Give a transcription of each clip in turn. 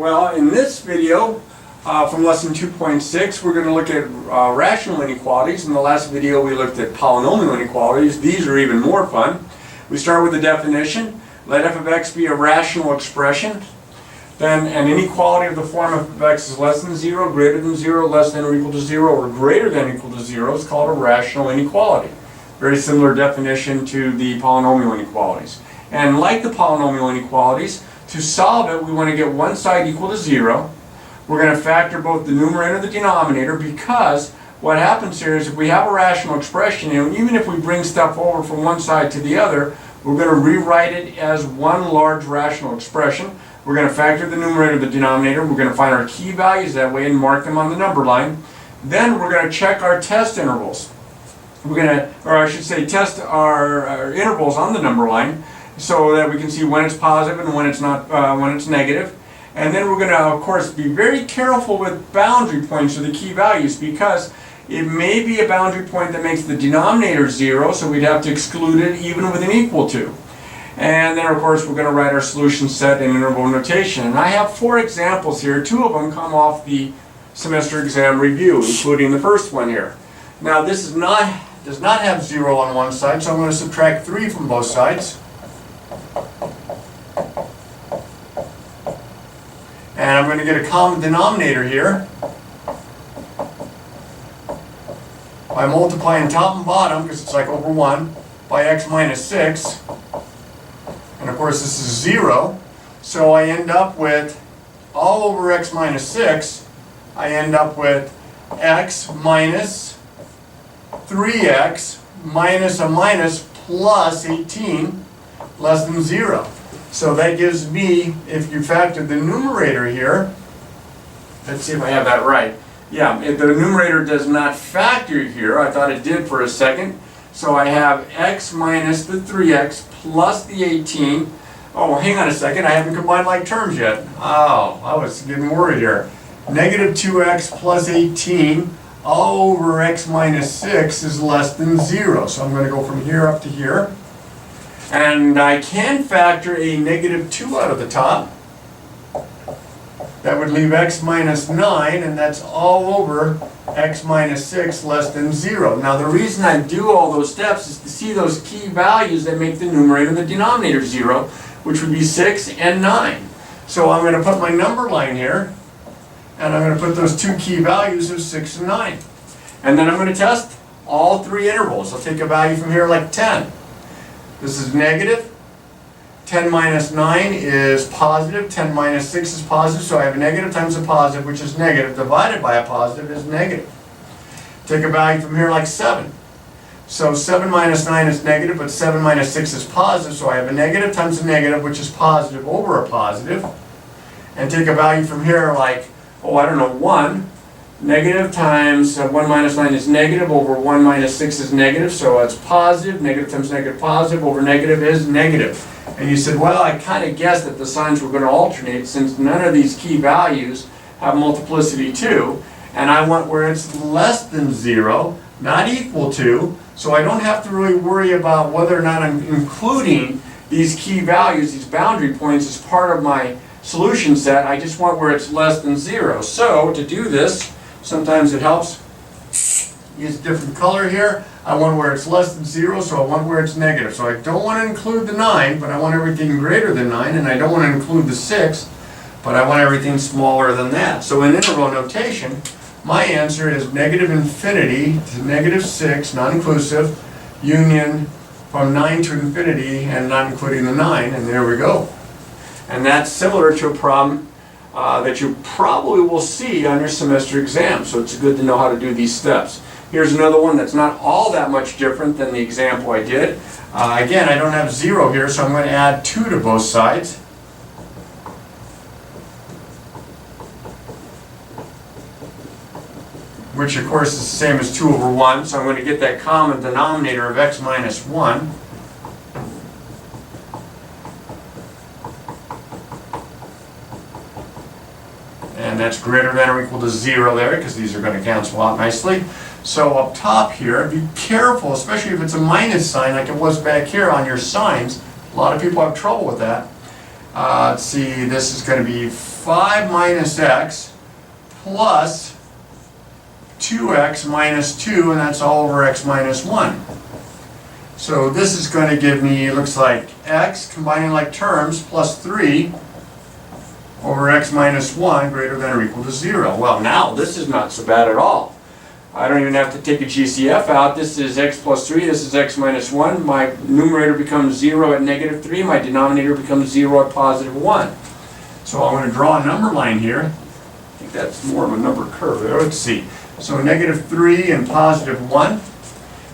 Well, in this video from lesson 2.6, we're going to look at rational inequalities. In the last video we looked at polynomial inequalities. These are even more fun. We start with the definition. Let f of x be a rational expression. Then an inequality of the form f of x is less than 0, greater than 0, less than or equal to 0, or greater than or equal to 0 is called a rational inequality. Very similar definition to the polynomial inequalities. And like the polynomial inequalities, to solve it we want to get one side equal to 0. We're going to factor both the numerator and the denominator, because what happens here is if we have a rational expression, even if we bring stuff over from one side to the other, we're going to rewrite it as one large rational expression. We're going to factor the numerator and the denominator. We're going to find our key values that way and mark them on the number line. Then we're going to check our test intervals. We're going to, or I should say, test our intervals on the number line so that we can see when it's positive and when it's not, when it's negative. And then we're going to, of course, be very careful with boundary points or the key values, because it may be a boundary point that makes the denominator 0, so we'd have to exclude it even with an equal to. And then, of course, we're going to write our solution set in interval notation. And I have 4 examples here. 2 of them come off the semester exam review, including the first one here. Now, this does not have 0 on one side, so I'm going to subtract 3 from both sides. And I'm going to get a common denominator here by multiplying top and bottom, because it's like over 1, by x minus 6. And of course this is 0. So I end up with, all over x minus 6, I end up with x minus 3x minus a minus plus 18 less than 0. So that gives me, if you factor the numerator here, let's see if I have that right. Yeah, if the numerator does not factor here, I thought it did for a second. So I have x minus the 3x plus the 18. Oh, hang on a second, I haven't combined like terms yet. Oh, I was getting worried here. Negative 2x plus 18 all over x minus 6 is less than 0. So I'm going to go from here up to here. And I can factor a negative 2 out of the top. That would leave x minus 9, and that's all over x minus 6 less than 0. Now the reason I do all those steps is to see those key values that make the numerator and the denominator 0, which would be 6 and 9. So I'm going to put my number line here, and I'm going to put those 2 key values of 6 and 9. And then I'm going to test all 3 intervals. I'll take a value from here like 10. This is negative. 10 minus 9 is positive. 10 minus 6 is positive. So I have a negative times a positive, which is negative, divided by a positive is negative. Take a value from here like 7. So 7 minus 9 is negative, but 7 minus 6 is positive. So I have a negative times a negative, which is positive, over a positive. And take a value from here like, oh, I don't know, 1. Negative times 1 minus 9 is negative, over 1 minus 6 is negative, so it's positive. Negative times negative, positive, over negative is negative. And you said, well, I kind of guessed that the signs were going to alternate since none of these key values have multiplicity 2, and I want where it's less than 0, not equal to, so I don't have to really worry about whether or not I'm including these key values, these boundary points, as part of my solution set. I just want where it's less than 0. So to do this, sometimes it helps use a different color here. I want where it's less than 0, so I want where it's negative. So I don't want to include the 9, but I want everything greater than 9, and I don't want to include the 6, but I want everything smaller than that. So in interval notation, my answer is negative infinity to negative 6, non-inclusive, union from 9 to infinity, and not including the 9, and there we go. And that's similar to a problem that you probably will see on your semester exam, so it's good to know how to do these steps. Here's another one that's not all that much different than the example I did. Again, I don't have 0 here, so I'm going to add 2 to both sides. Which of course is the same as 2 over 1, so I'm going to get that common denominator of x minus 1. And that's greater than or equal to 0 there, because these are going to cancel out nicely. So up top here, be careful, especially if it's a minus sign like it was back here on your signs. A lot of people have trouble with that. let's see, this is going to be 5 minus x plus 2x minus 2, and that's all over x minus 1. So this is going to give me, it looks like x, combining like terms, plus 3 over x minus 1 greater than or equal to 0. Well, now this is not so bad at all. I don't even have to take a GCF out. This is x plus 3, this is x minus 1. My numerator becomes 0 at negative 3. My denominator becomes 0 at positive 1. So I'm going to draw a number line here. I think that's more of a number curve there. Let's see. So negative 3 and positive 1.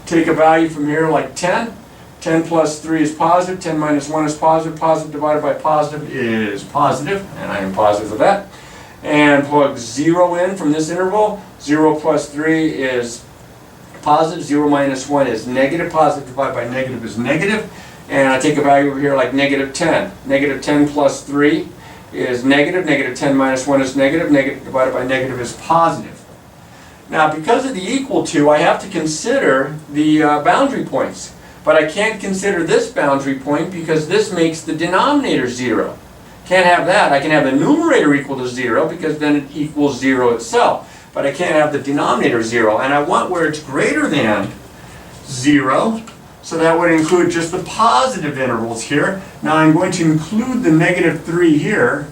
Take a value from here like 10. 10 plus 3 is positive. 10 minus 1 is positive. Positive divided by positive is positive, and I am positive of that. And plug 0 in from this interval. 0 plus 3 is positive. 0 minus 1 is negative. Positive divided by negative is negative. And I take a value over here like negative 10. Negative 10 plus 3 is negative. Negative 10 minus 1 is negative. Negative divided by negative is positive. Now, because of the equal to, I have to consider the boundary points. But I can't consider this boundary point because this makes the denominator 0. Can't have that. I can have the numerator equal to 0 because then it equals 0 itself. But I can't have the denominator 0. And I want where it's greater than 0. So that would include just the positive intervals here. Now I'm going to include the negative 3 here.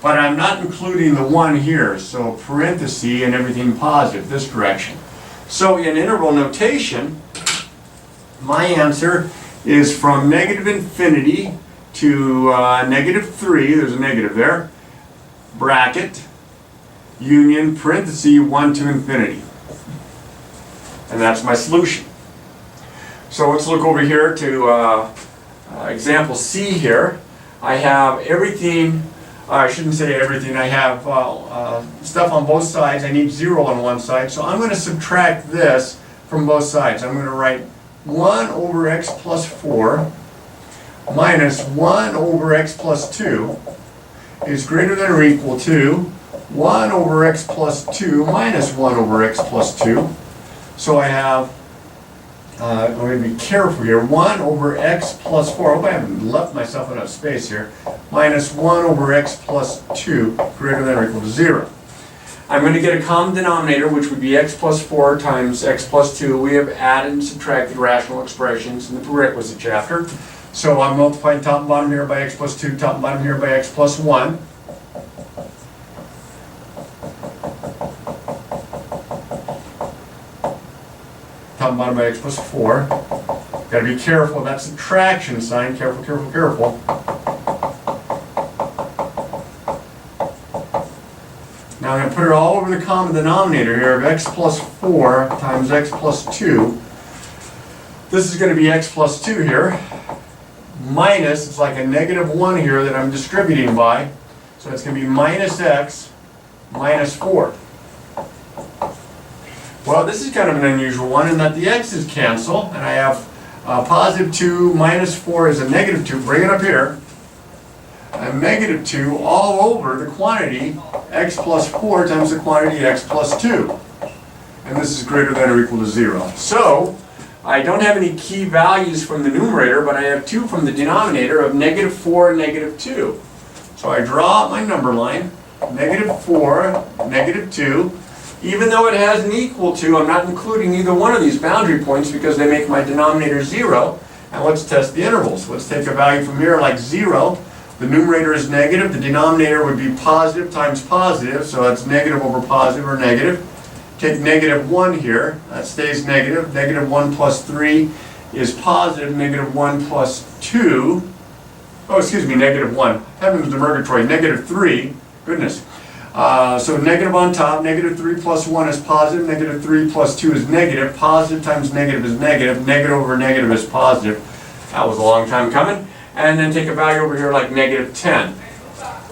But I'm not including the 1 here, so parenthesis and everything positive, this direction. So in interval notation, my answer is from negative infinity to negative 3, there's a negative there, bracket, union, parenthesis, 1 to infinity. And that's my solution. So let's look over here to example C here. I have everything. I shouldn't say everything. I have stuff on both sides. I need 0 on one side. So I'm going to subtract this from both sides. I'm going to write 1 over x plus 4 minus 1 over x plus 2 is greater than or equal to 1 over x plus 2 minus 1 over x plus 2. So I have, I'm going to be careful here, 1 over x plus 4, I hope I haven't left myself enough space here, minus 1 over x plus 2 greater than or equal to 0. I'm going to get a common denominator, which would be x plus 4 times x plus 2. We have added and subtracted rational expressions in the prerequisite chapter. So I'm multiplying top and bottom here by x plus 2, top and bottom here by x plus 1. Top and bottom by x plus 4. Got to be careful of that subtraction sign. Careful, careful, careful. Now I'm going to put it all over the common denominator here of x plus 4 times x plus 2. This is going to be x plus 2 here. Minus, it's like a negative 1 here that I'm distributing by. So it's going to be minus x minus 4. Well, this is kind of an unusual one in that the x's cancel, and I have positive 2 minus 4 is a negative 2. Bring it up here. A negative 2 all over the quantity x plus 4 times the quantity x plus 2. And this is greater than or equal to 0. So, I don't have any key values from the numerator, but I have 2 from the denominator of negative 4 and negative 2. So I draw out my number line, negative 4, negative 2. Even though it has an equal to, I'm not including either one of these boundary points because they make my denominator 0. And let's test the intervals. Let's take a value from here like 0. The numerator is negative. The denominator would be positive times positive. So that's negative over positive or negative. Take negative 1 here. That stays negative. Negative 1 plus 3 is positive. Negative 1 plus 2. Oh, excuse me, negative 1. Heavens to Murgatroyd. Negative 3. Goodness. So negative on top, negative 3 plus 1 is positive, negative 3 plus 2 is negative, positive times negative is negative, negative over negative is positive. That was a long time coming. And then take a value over here like negative 10.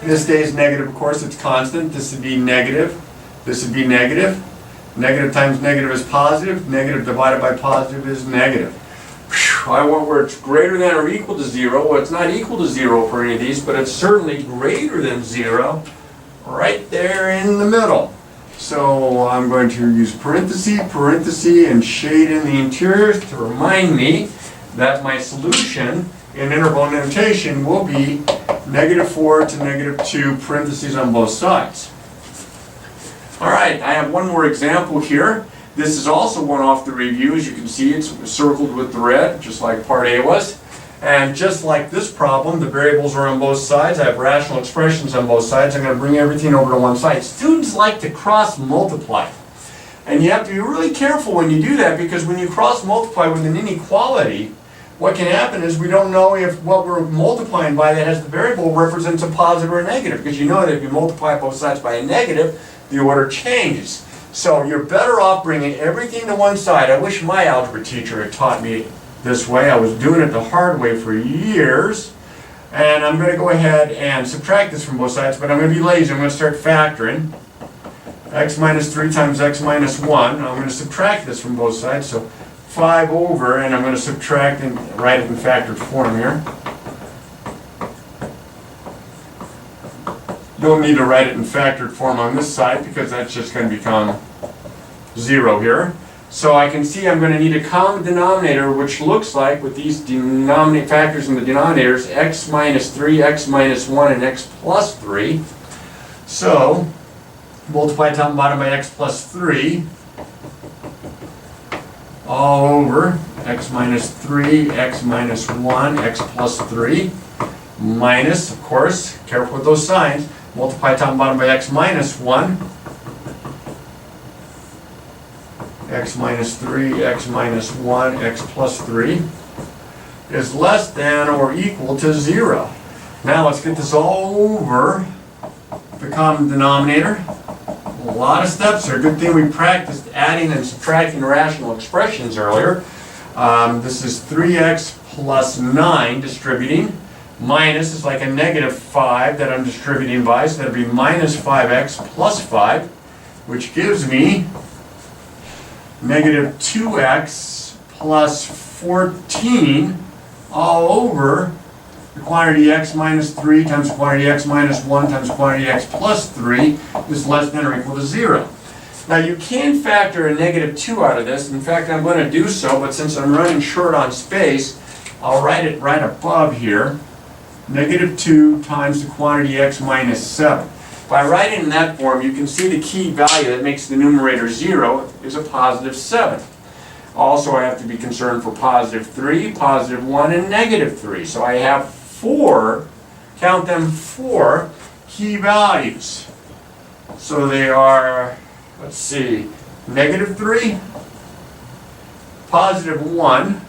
This stays negative, of course, it's constant. This would be negative, this would be negative. Negative times negative is positive, negative divided by positive is negative. Whew, I want where it's greater than or equal to 0. Well, it's not equal to 0 for any of these, but it's certainly greater than 0. Right there in the middle. So I'm going to use parenthesis, parenthesis, and shade in the interior to remind me that my solution in interval notation will be -4 to -2 parentheses on both sides. All right, I have one more example here. This is also one off the review. As you can see, it's circled with the red, just like part A was. And just like this problem, the variables are on both sides. I have rational expressions on both sides. I'm going to bring everything over to one side. Students like to cross multiply. And you have to be really careful when you do that, because when you cross multiply with an inequality, what can happen is we don't know if what we're multiplying by that has the variable represents a positive or a negative, because you know that if you multiply both sides by a negative, the order changes. So you're better off bringing everything to one side. I wish my algebra teacher had taught me this way. I was doing it the hard way for years. And I'm going to go ahead and subtract this from both sides, but I'm going to be lazy. I'm going to start factoring. X minus 3 times x minus 1. I'm going to subtract this from both sides. So 5 over, and I'm going to subtract and write it in factored form here. Don't need to write it in factored form on this side, because that's just going to become 0 here. So I can see I'm going to need a common denominator, which looks like, with these factors in the denominators, x minus 3, x minus 1, and x plus 3. So multiply top and bottom by x plus 3 all over x minus 3, x minus 1, x plus 3, minus, of course, careful with those signs, multiply top and bottom by x minus 1, x minus 3, x minus 1, x plus 3 is less than or equal to 0. Now let's get this all over the common denominator. A lot of steps there. Good thing we practiced adding and subtracting rational expressions earlier. This is 3x plus 9 distributing. Minus is like a -5 that I'm distributing by, so that would be minus 5x plus 5, which gives me -2x plus 14 all over the quantity x minus 3 times the quantity x minus 1 times the quantity x plus 3 is less than or equal to 0. Now you can factor a -2 out of this. In fact, I'm going to do so, but since I'm running short on space, I'll write it right above here. -2 times the quantity x minus 7. By writing in that form, you can see the key value that makes the numerator 0 is a positive 7. Also, I have to be concerned for positive 3, positive 1, and -3. So I have 4, count them, 4 key values. So they are, let's see, -3, positive 1,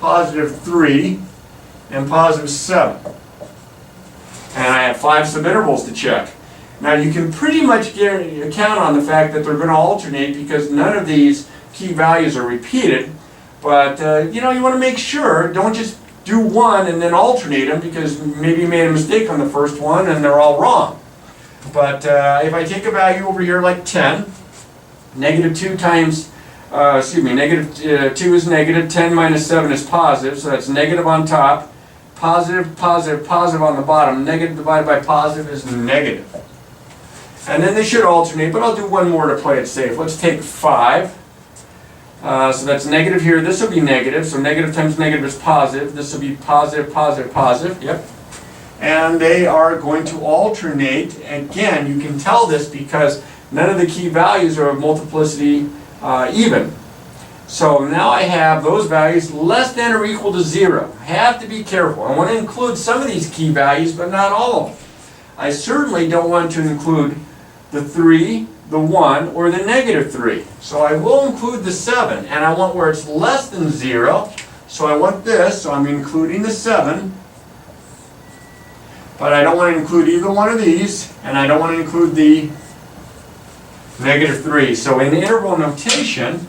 positive 3, and positive 7. And I have 5 subintervals to check. Now you can pretty much count on the fact that they're going to alternate, because none of these key values are repeated. But you know, you want to make sure, don't just do one and then alternate them, because maybe you made a mistake on the first one and they're all wrong. But if I take a value over here like 10, -2 times, -2 is negative, 10 minus 7 is positive, so that's negative on top, positive, positive, positive on the bottom. Negative divided by positive is negative. And then they should alternate, but I'll do one more to play it safe. Let's take 5. So that's negative here. This will be negative, so negative times negative is positive. This will be positive, positive, positive. Yep. And they are going to alternate. Again, you can tell this because none of the key values are of multiplicity even. So now I have those values less than or equal to 0. I have to be careful. I want to include some of these key values, but not all of them. I certainly don't want to include the 3, the 1, or the -3. So I will include the 7, and I want where it's less than 0. So I want this, so I'm including the 7. But I don't want to include either one of these, and I don't want to include the -3. So in interval notation,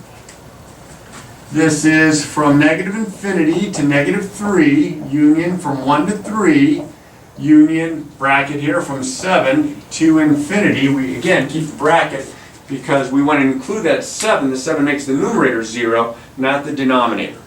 this is from -infinity to -3, union from 1 to 3, union, bracket here, from 7 to infinity. We, again, keep the bracket because we want to include that 7. The 7 makes the numerator 0, not the denominator.